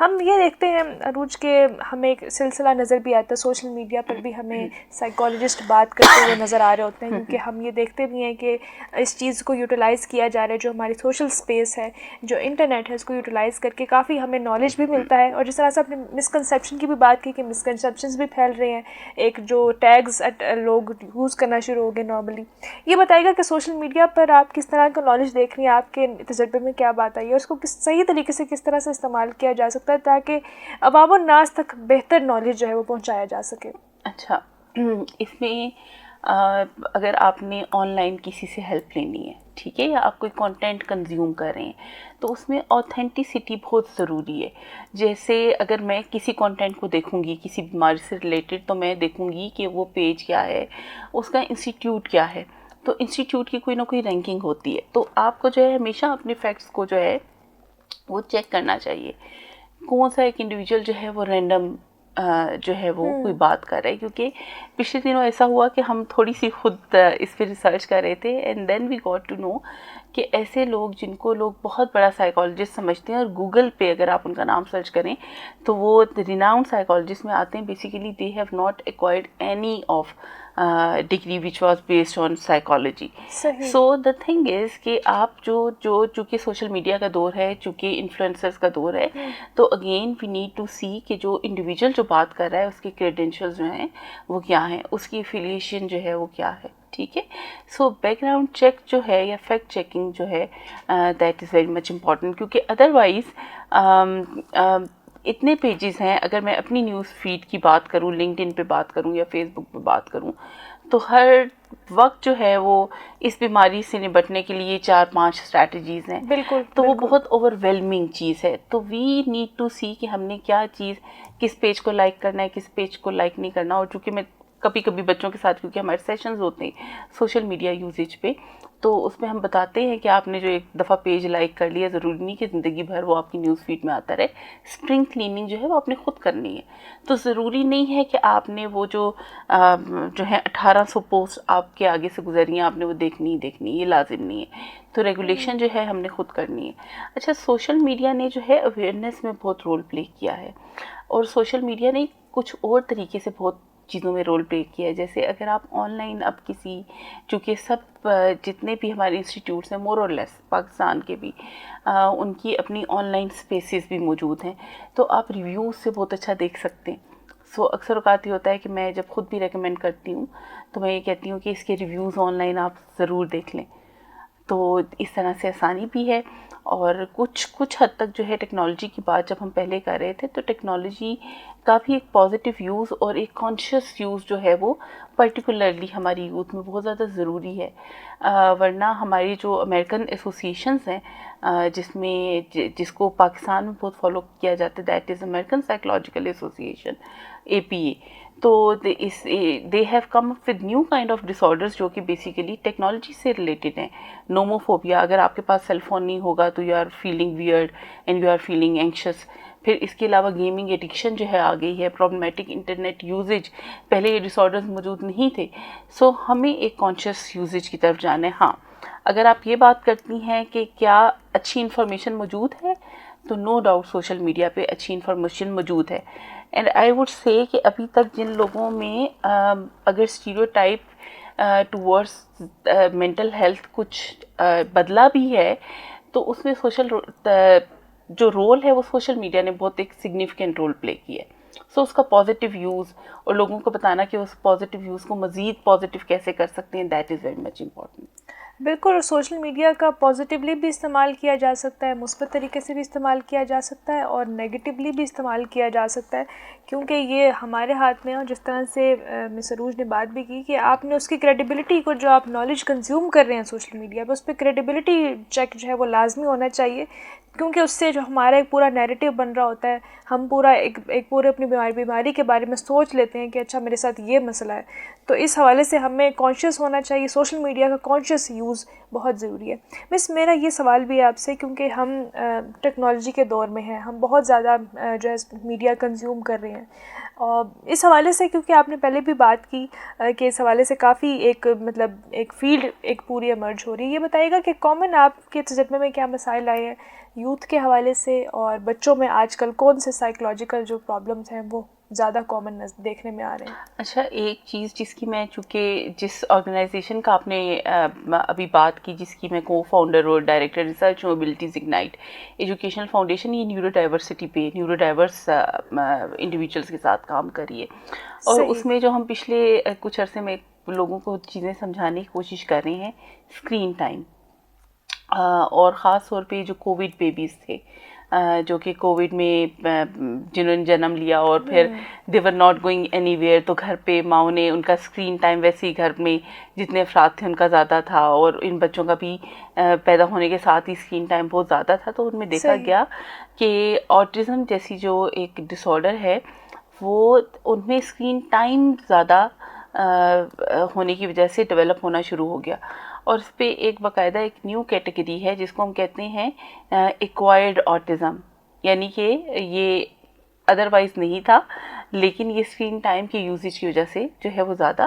ہم یہ دیکھتے ہیں عروج کے ہمیں ایک سلسلہ نظر بھی آتا ہے, سوشل میڈیا پر بھی ہمیں سائیکالوجسٹ بات کرتے ہوئے نظر آ رہے ہوتے ہیں, کیونکہ ہم یہ دیکھتے بھی ہیں کہ اس چیز کو یوٹیلائز کیا جا رہا ہے, جو ہماری سوشل اسپیس ہے, جو انٹرنیٹ ہے, اس کو یوٹیلائز کر کے کافی ہمیں نالج بھی ملتا ہے. اور جس طرح سے آپ نے مسکنسیپشن کی بھی بات کی کہ مسکنسیپشنز بھی پھیل رہے ہیں, ایک جو ٹیگز لوگ یوز کرنا شروع ہو گئے نارملی. یہ بتائے گا کہ سوشل میڈیا پر آپ کس طرح کا نالج دیکھ رہی ہیں, آپ کے تجربے میں کیا بات آئی ہے, اور اس کو صحیح طریقے سے کس طرح سے استعمال کیا جا سکتا ہے تاکہ عوام الناس تک بہتر نالج جو ہے وہ پہنچایا جا سکے. اچھا, اس میں اگر آپ نے آن لائن کسی سے ہیلپ لینی ہے, ٹھیک ہے, یا آپ کوئی کانٹینٹ کنزیوم کر رہے ہیں, تو اس میں اوتھینٹسٹی بہت ضروری ہے. جیسے اگر میں کسی کانٹینٹ کو دیکھوں گی کسی بیماری سے ریلیٹڈ, تو میں دیکھوں گی کہ وہ پیج کیا ہے, اس کا انسٹیٹیوٹ کیا ہے. تو انسٹیٹیوٹ کی کوئی نہ کوئی رینکنگ ہوتی ہے, تو آپ کو جو ہے ہمیشہ اپنے فیکٹس کو جو ہے وہ چیک کرنا چاہیے. کون سا ایک انڈیویجول جو ہے وہ رینڈم جو ہے وہ کوئی بات کر رہا ہے, کیونکہ پچھلے دنوں ایسا ہوا کہ ہم تھوڑی سی خود اس پہ ریسرچ کر رہے تھے, and then we got to know کہ ایسے لوگ جن کو لوگ بہت بڑا سائیکالوجسٹ سمجھتے ہیں, اور گوگل پہ اگر آپ ان کا نام سرچ کریں تو وہ ریناؤنڈ سائیکالوجسٹ میں آتے ہیں. Basically they have not acquired any of degree which was based on psychology. So the thing is کہ آپ جو چونکہ سوشل میڈیا کا دور ہے, چونکہ انفلوئنسرز کا دور ہے, تو اگین وی نیڈ ٹو سی کہ جو انڈیویجول جو بات کر رہا ہے اس کے کریڈینشیلز جو ہیں وہ کیا ہیں, اس کی افیلیشن جو ہے وہ کیا ہے, ٹھیک ہے. سو بیک گراؤنڈ چیک جو ہے یا فیکٹ چیکنگ جو ہے that is very much important, کیونکہ ادروائز اتنے پیجز ہیں. اگر میں اپنی نیوز فیڈ کی بات کروں, لنکڈ ان پہ بات کروں یا فیس بک پہ بات کروں, تو ہر وقت جو ہے وہ اس بیماری سے نبٹنے کے لیے 4-5 اسٹریٹجیز ہیں. بالکل, تو وہ بہت اوور ویلمنگ چیز ہے. تو وی نیڈ ٹو سی کہ ہم نے کیا چیز, کس پیج کو لائک کرنا ہے, کس پیج کو لائک نہیں کرنا. اور چونکہ میں کبھی کبھی بچوں کے ساتھ, کیونکہ ہمارے سیشنز ہوتے ہیں سوشل میڈیا یوزیج پہ, تو اس میں ہم بتاتے ہیں کہ آپ نے جو ایک دفعہ پیج لائک کر لیا, ضروری نہیں کہ زندگی بھر وہ آپ کی نیوز فیڈ میں آتا رہے. اسپرنگ کلیننگ جو ہے وہ آپ نے خود کرنی ہے. تو ضروری نہیں ہے کہ آپ نے وہ جو ہے 1800 پوسٹ آپ کے آگے سے گزر رہی ہیں, آپ نے وہ دیکھنی ہی دیکھنی, یہ لازم نہیں ہے. تو ریگولیشن جو ہے ہم نے خود کرنی ہے. اچھا, سوشل میڈیا نے جو ہے اویئرنیس میں بہت رول پلے کیا ہے, اور سوشل میڈیا نے کچھ اور طریقے سے بہت چیزوں میں رول پلے کیا ہے. جیسے اگر آپ آن لائن اب کسی, چونکہ سب جتنے بھی ہمارے انسٹیٹیوٹس ہیں مور اور لیس پاکستان کے بھی, ان کی اپنی آن لائن اسپیسیز بھی موجود ہیں, تو آپ ریویوز سے بہت اچھا دیکھ سکتے ہیں. سو اکثر اوقات یہ ہوتا ہے کہ میں جب خود بھی ریکمینڈ کرتی ہوں تو میں یہ کہتی ہوں کہ اس کے ریویوز آن لائن آپ ضرور دیکھ لیں. تو اس طرح سے آسانی بھی ہے. اور کچھ حد تک جو ہے ٹیکنالوجی کی بات جب ہم پہلے کر رہے تھے تو ٹیکنالوجی کا بھی ایک پازیٹیو یوز اور ایک کانشیس یوز جو ہے وہ پرٹیکولرلی ہماری یوتھ میں بہت زیادہ ضروری ہے. ورنہ ہماری جو امریکن ایسوسیشنز ہیں جس کو پاکستان میں بہت فالو کیا جاتا ہے, that is American psychological association, APA. تو they have come up with new kind of disorders جو کہ بیسیکلی ٹیکنالوجی سے ریلیٹڈ ہیں. نوموفوبیا, اگر آپ کے پاس سیل فون نہیں ہوگا تو you are feeling weird and you are feeling anxious. پھر اس کے علاوہ گیمنگ ایڈکشن جو ہے آ گئی ہے, پرابلمیٹک انٹرنیٹ یوزیج, پہلے یہ ڈس آرڈرز موجود نہیں تھے. سو ہمیں ایک کانشیس یوزیج کی طرف جانا ہے. ہاں, اگر آپ یہ بات کرتی ہیں کہ کیا اچھی انفارمیشن موجود ہے, تو نو ڈاؤٹ سوشل میڈیا پہ اچھی انفارمیشن موجود ہے. اینڈ آئی ووڈ سے کہ ابھی تک جن لوگوں میں اگر اسٹیریوٹائپ ٹورڈس مینٹل ہیلتھ کچھ بدلا بھی ہے, تو اس میں جو رول ہے وہ سوشل میڈیا نے بہت ایک سگنیفیکنٹ رول پلے کیا ہے. سو اس کا پازیٹیو یوز اور لوگوں کو بتانا کہ اس پازیٹیو یوز کو مزید پازیٹیو کیسے کر سکتے ہیں, that is very much important. بالکل, اور سوشل میڈیا کا پازیٹیولی بھی استعمال کیا جا سکتا ہے, مثبت طریقے سے بھی استعمال کیا جا سکتا ہے, اور نیگیٹیولی بھی استعمال کیا جا سکتا ہے, کیونکہ یہ ہمارے ہاتھ میں ہے. اور جس طرح سے مس عروج نے بات بھی کی کہ آپ نے اس کی کریڈیبلٹی کو, جو آپ نالج کنزیوم کر رہے ہیں سوشل میڈیا پہ, اس پہ کریڈیبلٹی چیک جو ہے وہ لازمی ہونا چاہیے, کیونکہ اس سے جو ہمارا ایک پورا نیریٹو بن رہا ہوتا ہے, ہم پورا ایک پورے اپنی بیماری کے بارے میں سوچ لیتے ہیں کہ اچھا میرے ساتھ یہ مسئلہ ہے. تو اس حوالے سے ہمیں کانشیس ہونا چاہیے, سوشل میڈیا کا کانشیس یوز بہت ضروری ہے. بس میرا یہ سوال بھی ہے آپ سے, کیونکہ ہم ٹیکنالوجی کے دور میں ہیں, ہم بہت زیادہ جو ہے میڈیا کنزیوم کر رہے ہیں, اور اس حوالے سے کیونکہ آپ نے پہلے بھی بات کی کہ اس حوالے سے کافی ایک ایک فیلڈ ایک پوری ایمرج ہو رہی ہے. یہ بتائیے گا کہ کامن آپ کے تجربے میں کیا مسائل آئے ہیں یوتھ کے حوالے سے, اور بچوں میں آج کل کون سے سائیکولوجیکل جو پرابلمس ہیں وہ زیادہ کامن دیکھنے میں آ رہے ہیں؟ اچھا, ایک چیز جس کی میں, چونکہ جس آرگنائزیشن کا آپ نے ابھی بات کی, جس کی میں کو فاؤنڈر اور director research موبلٹیز ignite educational foundation, یہ نیورو ڈائیورسٹی پہ نیورو ڈائیورس انڈیویجولس کے ساتھ کام کری ہے. اور اس میں جو ہم پچھلے کچھ عرصے میں لوگوں کو چیزیں سمجھانے کی کوشش کر رہے ہیں, اسکرین ٹائم, اور خاص طور پہ جو کووڈ بیبیز تھے, جو کہ کووڈ میں جنہوں نے جنم لیا اور پھر they were not going anywhere, تو گھر پہ ماؤں نے ان کا اسکرین ٹائم ویسے ہی گھر میں جتنے افراد تھے ان کا زیادہ تھا, اور ان بچوں کا بھی پیدا ہونے کے ساتھ ہی اسکرین ٹائم بہت زیادہ تھا. تو ان میں دیکھا گیا کہ آٹزم جیسی جو ایک ڈس آرڈر ہے وہ ان میں اسکرین ٹائم زیادہ ہونے کی وجہ سے ڈیولپ ہونا شروع ہو گیا. اور اس پہ ایک باقاعدہ ایک نیو کیٹیگری ہے جس کو ہم کہتے ہیں ایکوائرڈ آٹزم, یعنی کہ یہ ادروائز نہیں تھا, لیکن یہ اسکرین ٹائم کے یوزیج کی وجہ سے جو ہے وہ زیادہ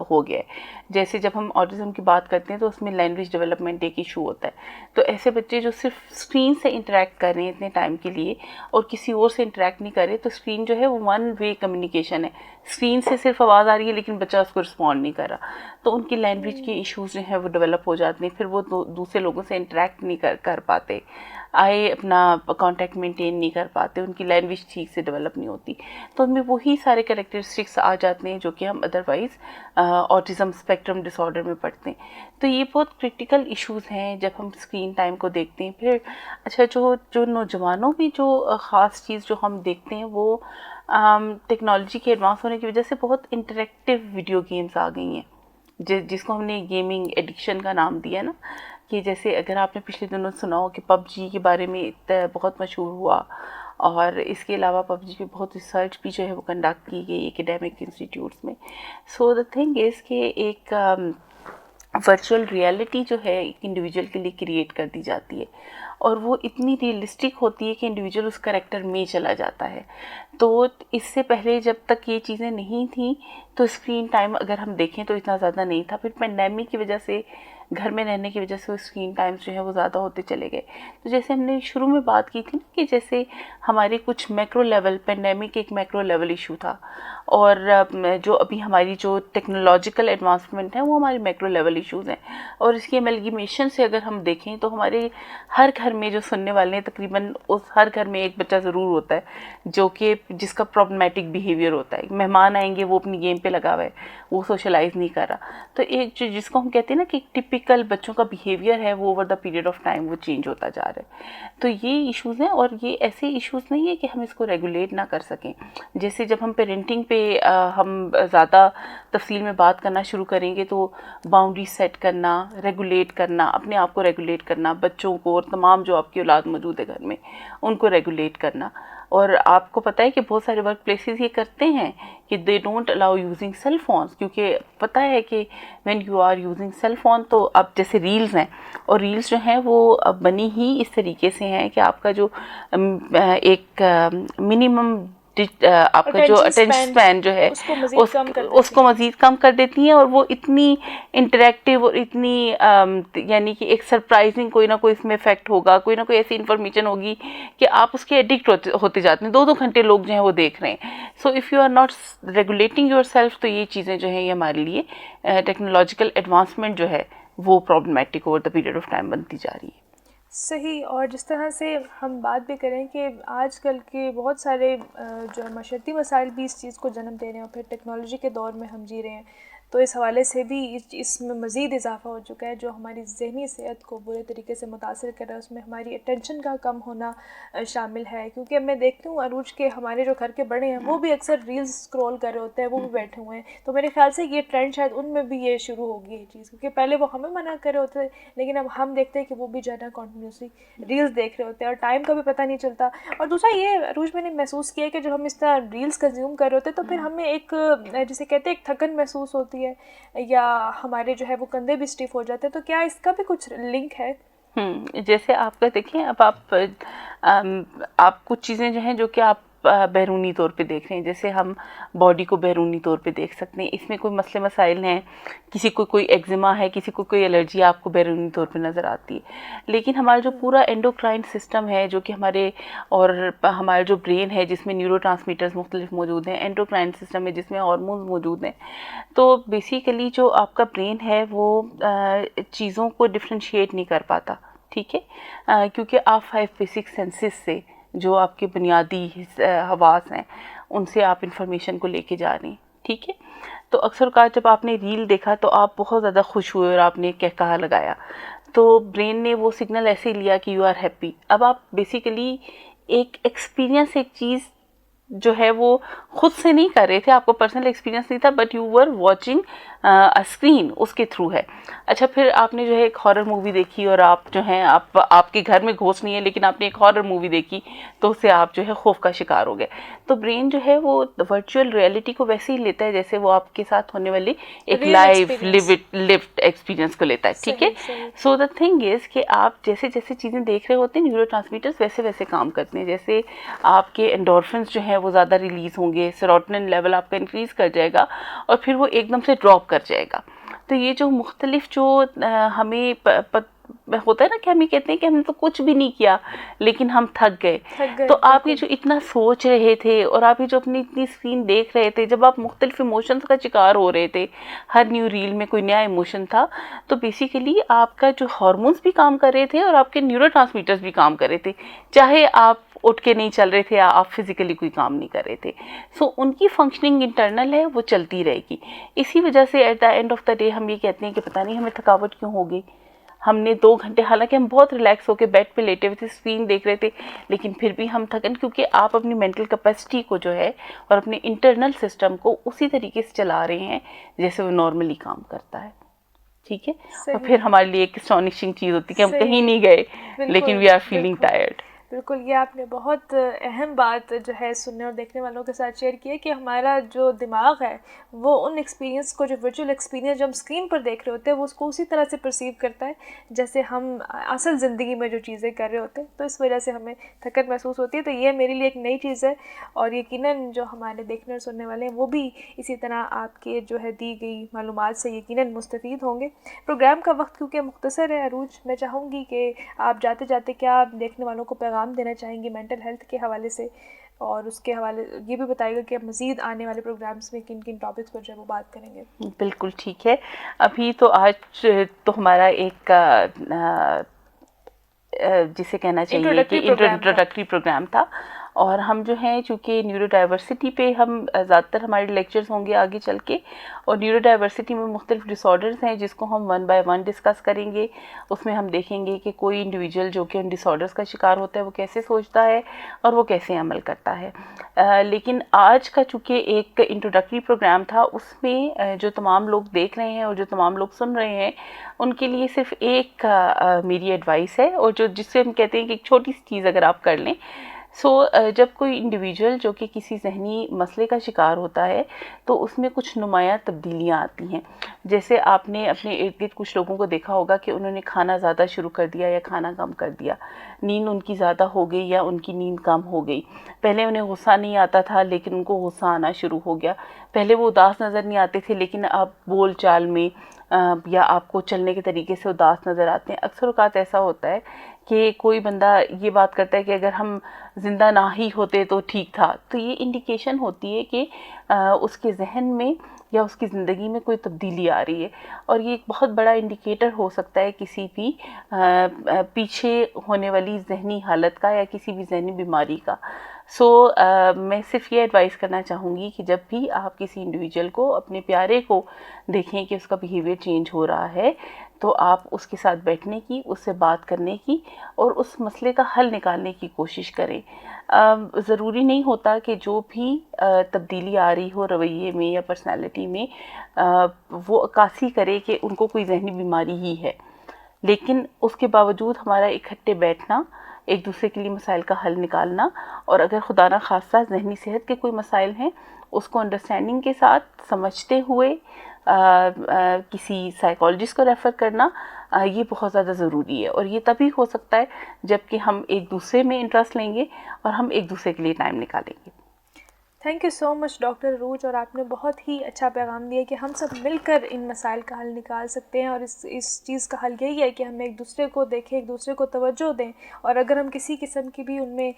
ہو گیا ہے. جیسے جب ہم آٹزم کی بات کرتے ہیں تو اس میں لینگویج ڈیولپمنٹ ایک ایشو ہوتا ہے. تو ایسے بچے جو صرف اسکرین سے انٹریکٹ کر رہے ہیں اتنے ٹائم کے لیے اور کسی اور سے انٹریکٹ نہیں کر رہے, تو اسکرین جو ہے وہ ون وے کمیونیکیشن ہے, اسکرین سے صرف آواز آ رہی ہے لیکن بچہ اس کو رسپونڈ نہیں کر رہا, تو ان کی لینگویج کے ایشوز جو ہیں وہ ڈیولپ ہو جاتے ہیں. پھر وہ دوسرے لوگوں سے انٹریکٹ نہیں کر پاتے, اپنا کانٹیکٹ مینٹین نہیں کر پاتے, ان کی لینگویج ٹھیک سے ڈیولپ نہیں ہوتی. تو ان میں وہی سارے کریکٹرسٹکس آ جاتے ہیں جو کہ ہم ادروائز آٹزم اسپیکٹرم ڈس آرڈر میں پڑھتے ہیں. تو یہ بہت کرٹیکل ایشوز ہیں جب ہم اسکرین ٹائم کو دیکھتے ہیں. پھر اچھا, جو نوجوانوں میں جو خاص چیز جو ہم دیکھتے ہیں وہ ٹیکنالوجی کے ایڈوانس ہونے کی وجہ سے بہت انٹریکٹیو ویڈیو گیمز آ گئی ہیں, جس کو ہم نے گیمنگ ایڈکشن کا نام دیا نا. کہ جیسے اگر آپ نے پچھلے دنوں سنا ہو کہ PUBG کے بارے میں بہت مشہور ہوا, اور اس کے علاوہ PUBG پہ بہت ریسرچ بھی جو ہے وہ کنڈکٹ کی گئی ایکیڈیمک انسٹیٹیوٹس میں. سو دا تھنگ از کہ ایک ورچوئل ریئلٹی جو ہے ایک انڈیویجول کے لیے کریٹ کر دی جاتی ہے, اور وہ اتنی ریئلسٹک ہوتی ہے کہ انڈیویجول اس کریکٹر میں چلا جاتا ہے. تو اس سے پہلے جب تک یہ چیزیں نہیں تھیں تو اسکرین ٹائم اگر ہم دیکھیں تو اتنا زیادہ نہیں تھا. پھر پینڈیمک کی وجہ سے, گھر میں رہنے کی وجہ سے وہ اسکرین ٹائمز جو ہے وہ زیادہ ہوتے چلے گئے. تو جیسے ہم نے شروع میں بات کی تھی نا کہ جیسے ہمارے کچھ میکرو لیول, پینڈیمک ایک میکرو لیول ایشو تھا, اور جو ابھی ہماری جو ٹیکنالوجیکل ایڈوانسمنٹ ہیں وہ ہمارے میکرو لیول ایشوز ہیں. اور اس کی ایملگیمیشن سے اگر ہم دیکھیں تو ہمارے ہر گھر میں جو سننے والے ہیں تقریباً اس ہر گھر میں ایک بچہ ضرور ہوتا ہے جو کہ جس کا پرابلمیٹک بیہیویئر ہوتا ہے. مہمان آئیں گے, وہ اپنی گیم پہ لگا ہوا ہے, وہ سوشلائز نہیں کر رہا. تو ایک جس کو ہم کہتے ہیں نا کہ ٹپیکل بچوں کا بیہیویئر ہے وہ over the period of time وہ چینج ہوتا جا رہا ہے. تو یہ ایشوز ہیں, اور یہ ایسے ایشوز نہیں ہے کہ ہم اس کو ریگولیٹ نہ کر سکیں. جیسے جب ہم پیرنٹنگ پہ ہم زیادہ تفصیل میں بات کرنا شروع کریں گے تو باؤنڈری سیٹ کرنا, ریگولیٹ کرنا, اپنے آپ کو ریگولیٹ کرنا, بچوں کو اور تمام جو آپ کی اولاد موجود ہے گھر میں ان کو ریگولیٹ کرنا. اور آپ کو پتہ ہے کہ بہت سارے ورک پلیسز یہ کرتے ہیں کہ they don't allow using cell phones, کیونکہ پتہ ہے کہ when you are using cell phone تو اب جیسے ریلز ہیں, اور ریلز جو ہیں وہ بنی ہی اس طریقے سے ہیں کہ آپ کا جو ایک منیمم آپ کا جو اٹینشن اسپین جو ہے اس کو مزید کم کر دیتی ہیں, اور وہ اتنی انٹریکٹیو اور اتنی یعنی کہ ایک سرپرائزنگ کوئی نہ کوئی اس میں افیکٹ ہوگا, کوئی نہ کوئی ایسی انفارمیشن ہوگی کہ آپ اس کے ایڈکٹ ہوتے جاتے ہیں. 2 گھنٹے لوگ جو ہیں وہ دیکھ رہے ہیں. So if you are not regulating yourself, تو یہ چیزیں جو ہیں یہ ہمارے لیے ٹیکنالوجیکل ایڈوانسمنٹ جو ہے وہ problematic over the period of time بنتی جا رہی ہے. صحیح. اور جس طرح سے ہم بات بھی کریں کہ آج کل کے بہت سارے جو معاشرتی مسائل بھی اس چیز کو جنم دے رہے ہیں, اور پھر ٹیکنالوجی کے دور میں ہم جی رہے ہیں, تو اس حوالے سے بھی اس میں مزید اضافہ ہو چکا ہے جو ہماری ذہنی صحت کو برے طریقے سے متاثر کر رہا ہے. اس میں ہماری اٹینشن کا کم ہونا شامل ہے, کیونکہ اب میں دیکھتی ہوں عروج کے ہمارے جو گھر کے بڑے ہیں وہ بھی اکثر ریلز اسکرول کر رہے ہوتے ہیں, وہ بھی بیٹھے ہوئے ہیں. تو میرے خیال سے یہ ٹرینڈ شاید ان میں بھی یہ شروع ہوگی یہ چیز, کیونکہ پہلے وہ ہمیں منع کر رہے ہوتے ہیں, لیکن اب ہم دیکھتے ہیں کہ وہ بھی جو ہے نا کنٹینیوسلی ریلز دیکھ رہے ہوتے ہیں, اور ٹائم کا بھی پتہ نہیں چلتا. اور دوسرا یہ عروج میں نے محسوس کیا کہ جب ہم اس طرح ریلز کنزیوم کر رہے ہوتے ہیں تو پھر ہمیں ایک جسے کہتے ہیں ایک تھکن محسوس ہوتی ہے, یا ہمارے جو ہے وہ کندھے بھی اسٹیف ہو جاتے ہیں. تو کیا اس کا بھی کچھ لنک ہے؟ جیسے آپ کا دیکھیں, اب آپ کچھ چیزیں جو ہیں جو کہ آپ بیرونی طور پہ دیکھ رہے ہیں, جیسے ہم باڈی کو بیرونی طور پہ دیکھ سکتے ہیں, اس میں کوئی مسئلے مسائل ہیں, کسی کو کوئی ایگزیما ہے, کسی کو کوئی الرجی آپ کو بیرونی طور پہ نظر آتی ہے. لیکن ہمارا جو پورا اینڈوکرائن سسٹم ہے جو کہ ہمارا جو برین ہے جس میں نیورو ٹرانسمیٹرز مختلف موجود ہیں, اینڈوکرائن سسٹم ہے جس میں ہارمونز موجود ہیں, تو بیسیکلی جو آپ کا برین ہے وہ چیزوں کو ڈفرینشیٹ نہیں کر پاتا. ٹھیک ہے, کیونکہ آپ 5 بیسک سینسز سے جو آپ کے بنیادی حواس ہیں ان سے آپ انفارمیشن کو لے کے جا رہے ہیں. ٹھیک ہے, تو اکثر اوقات جب آپ نے ریل دیکھا تو آپ بہت زیادہ خوش ہوئے اور آپ نے کہا لگایا, تو برین نے وہ سگنل ایسے لیا کہ یو آر ہیپی. اب آپ بیسیکلی ایک ایکسپیرینس, ایک چیز جو ہے وہ خود سے نہیں کر رہے تھے, آپ کو پرسنل ایکسپیرینس نہیں تھا, but you were watching screen, اس کے تھرو ہے. اچھا, پھر آپ نے جو ہے ایک ہارر مووی دیکھی, اور آپ جو ہیں آپ کے گھر میں گھوسٹ نہیں ہے لیکن آپ نے ایک ہارر مووی دیکھی, تو اس سے آپ جو ہے خوف کا شکار ہو گئے. تو برین جو ہے وہ ورچوئل ریئلٹی کو ویسے ہی لیتا ہے جیسے وہ آپ کے ساتھ ہونے والی ایک لائیو لیوڈ ایکسپیرینس کو لیتا ہے. ٹھیک ہے, سو دا تھنگ از کہ آپ جیسے جیسے چیزیں دیکھ رہے ہوتے ہیں نیورو ٹرانسمیٹرز ویسے ویسے کام کرتے ہیں. جیسے آپ کے انڈورفنس جو ہیں وہ زیادہ ریلیز ہوں گے, سیروٹونن لیول آپ کا انکریز کر جائے گا, اور پھر وہ ایک دم سے ڈراپ کر جائے گا. تو یہ جو مختلف جو ہمیں ہوتا ہے نا کہ ہم یہ کہتے ہیں کہ ہم نے تو کچھ بھی نہیں کیا لیکن ہم تھک گئے, تو آپ یہ جو اتنا سوچ رہے تھے اور آپ یہ جو اپنی اتنی اسکرین دیکھ رہے تھے, جب آپ مختلف ایموشنز کا شکار ہو رہے تھے, ہر نیو ریل میں کوئی نیا ایموشن تھا, تو بیسیکلی آپ کا جو ہارمونز بھی کام کر رہے تھے اور آپ کے نیورو ٹرانسمیٹرز بھی کام کر رہے تھے, چاہے آپ اٹھ کے نہیں چل رہے تھے, آپ فزیکلی کوئی کام نہیں کر رہے تھے. سو ان کی فنکشننگ انٹرنل ہے وہ چلتی رہے گی. اسی وجہ سے at the end of the day ہم یہ کہتے ہیں کہ پتہ نہیں ہمیں تھکاوٹ کیوں ہو گئی. ہم نے 2 گھنٹے, حالانکہ ہم بہت ریلیکس ہو کے بیڈ پہ لیٹے ہوئے تھے, اسکرین دیکھ رہے تھے, لیکن پھر بھی ہم تھکن, کیونکہ آپ اپنی مینٹل کیپیسٹی کو جو ہے اور اپنے انٹرنل سسٹم کو اسی طریقے سے چلا رہے ہیں جیسے وہ نارملی کام کرتا ہے. ٹھیک ہے, اور پھر ہمارے لیے ایک اسٹانشنگ چیز ہوتی ہے کہ ہم کہیں نہیں گئے لیکن وی آر فیلنگ ٹائرڈ. بالکل, یہ آپ نے بہت اہم بات جو ہے سننے اور دیکھنے والوں کے ساتھ شیئر کی ہے کہ ہمارا جو دماغ ہے وہ ان ایکسپیرینس کو, جو ورچوئل ایکسپیرینس جو ہم اسکرین پر دیکھ رہے ہوتے ہیں, وہ اس کو اسی طرح سے پرسیو کرتا ہے جیسے ہم اصل زندگی میں جو چیزیں کر رہے ہوتے ہیں, تو اس وجہ سے ہمیں تھکن محسوس ہوتی ہے. تو یہ میرے لیے ایک نئی چیز ہے, اور یقیناً جو ہمارے دیکھنے اور سننے والے ہیں وہ بھی اسی طرح آپ کے جو ہے دی گئی معلومات سے یقیناً مستفید ہوں گے. پروگرام کا وقت کیونکہ مختصر ہے عروج, میں چاہوں گی کہ آپ جاتے جاتے کیا آپ دیکھنے والوں کو پیغام دینا چاہیں گی مینٹل ہیلتھ کے حوالے سے, اور اس کے حوالے یہ بھی بتائیے گا کہ آپ مزید آنے والے پروگرامز میں کن کن ٹاپکس پر جو ہے وہ بات کریں گے. بالکل ٹھیک ہے, ابھی تو آج تو ہمارا ایک جسے کہنا چاہیے کہ انٹروڈکٹری پروگرام تھا, اور ہم جو ہیں چونکہ نیورو ڈائیورسٹی پہ ہم زیادہ تر ہمارے لیکچرز ہوں گے آگے چل کے, اور نیورو ڈائیورسٹی میں مختلف ڈس آرڈرز ہیں جس کو ہم 1 by 1 ڈسکس کریں گے. اس میں ہم دیکھیں گے کہ کوئی انڈیویجول جو کہ ان ڈس آرڈرز کا شکار ہوتا ہے وہ کیسے سوچتا ہے اور وہ کیسے عمل کرتا ہے. لیکن آج کا چونکہ ایک انٹروڈکٹری پروگرام تھا, اس میں جو تمام لوگ دیکھ رہے ہیں اور جو تمام لوگ سن رہے ہیں ان کے لیے صرف ایک میری ایڈوائس ہے, اور جس سے ہم کہتے ہیں کہ ایک چھوٹی سی چیز اگر آپ کر لیں. جب کوئی انڈیویجول جو کہ کسی ذہنی مسئلے کا شکار ہوتا ہے تو اس میں کچھ نمایاں تبدیلیاں آتی ہیں. جیسے آپ نے اپنے ارد گرد کچھ لوگوں کو دیکھا ہوگا کہ انہوں نے کھانا زیادہ شروع کر دیا یا کھانا کم کر دیا, نیند ان کی زیادہ ہو گئی یا ان کی نیند کم ہو گئی. پہلے انہیں غصہ نہیں آتا تھا لیکن ان کو غصہ آنا شروع ہو گیا. پہلے وہ اداس نظر نہیں آتے تھے لیکن اب بول چال میں یا آپ کو چلنے کے طریقے سے اداس نظر آتے ہیں. اکثر اوقات ایسا ہوتا ہے کہ کوئی بندہ یہ بات کرتا ہے کہ اگر ہم زندہ نہ ہی ہوتے تو ٹھیک تھا, تو یہ انڈیکیشن ہوتی ہے کہ اس کے ذہن میں یا اس کی زندگی میں کوئی تبدیلی آ رہی ہے, اور یہ ایک بہت بڑا انڈیکیٹر ہو سکتا ہے کسی بھی پیچھے ہونے والی ذہنی حالت کا یا کسی بھی ذہنی بیماری کا. میں صرف یہ ایڈوائز کرنا چاہوں گی کہ جب بھی آپ کسی انڈیویجول کو, اپنے پیارے کو دیکھیں کہ اس کا بیہیویئر چینج ہو رہا ہے, تو آپ اس کے ساتھ بیٹھنے کی, اس سے بات کرنے کی اور اس مسئلے کا حل نکالنے کی کوشش کریں. ضروری نہیں ہوتا کہ جو بھی تبدیلی آ رہی ہو رویے میں یا پرسنالٹی میں وہ عکاسی کرے کہ ان کو کوئی ذہنی بیماری ہی ہے, لیکن اس کے باوجود ہمارا اکٹھے بیٹھنا, ایک دوسرے کے لیے مسائل کا حل نکالنا, اور اگر خدا نہ خواستہ ذہنی صحت کے کوئی مسائل ہیں اس کو انڈرسٹینڈنگ کے ساتھ سمجھتے ہوئے کسی سائیکالوجسٹ کو ریفر کرنا, یہ بہت زیادہ ضروری ہے. اور یہ تبھی ہو سکتا ہے جب کہ ہم ایک دوسرے میں انٹرسٹ لیں گے اور ہم ایک دوسرے کے لیے ٹائم نکالیں گے. Thank you so much doctor عروج, اور آپ نے بہت ہی اچھا پیغام دیا کہ ہم سب مل کر ان مسائل کا حل نکال سکتے ہیں, اور اس چیز کا حل یہی ہے کہ ہم ایک دوسرے کو دیکھیں, ایک دوسرے کو توجہ دیں, اور اگر ہم کسی قسم کی بھی ان میں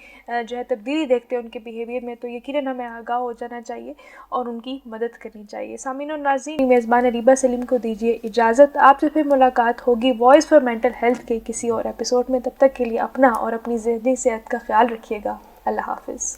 جو ہے تبدیلی دیکھتے ہیں ان کے بیہیویئر میں, تو یقیناً ہمیں آگاہ ہو جانا چاہیے اور ان کی مدد کرنی چاہیے. سامعین و ناظرین, میزبان ریبہ سلیم کو دیجیے اجازت. آپ سے پھر ملاقات ہوگی وائس فار مینٹل ہیلتھ کے کسی اور ایپیسوڈ میں. تب تک کے لیے اپنا اور اپنی ذہنی صحت کا خیال رکھیے گا. اللہ حافظ.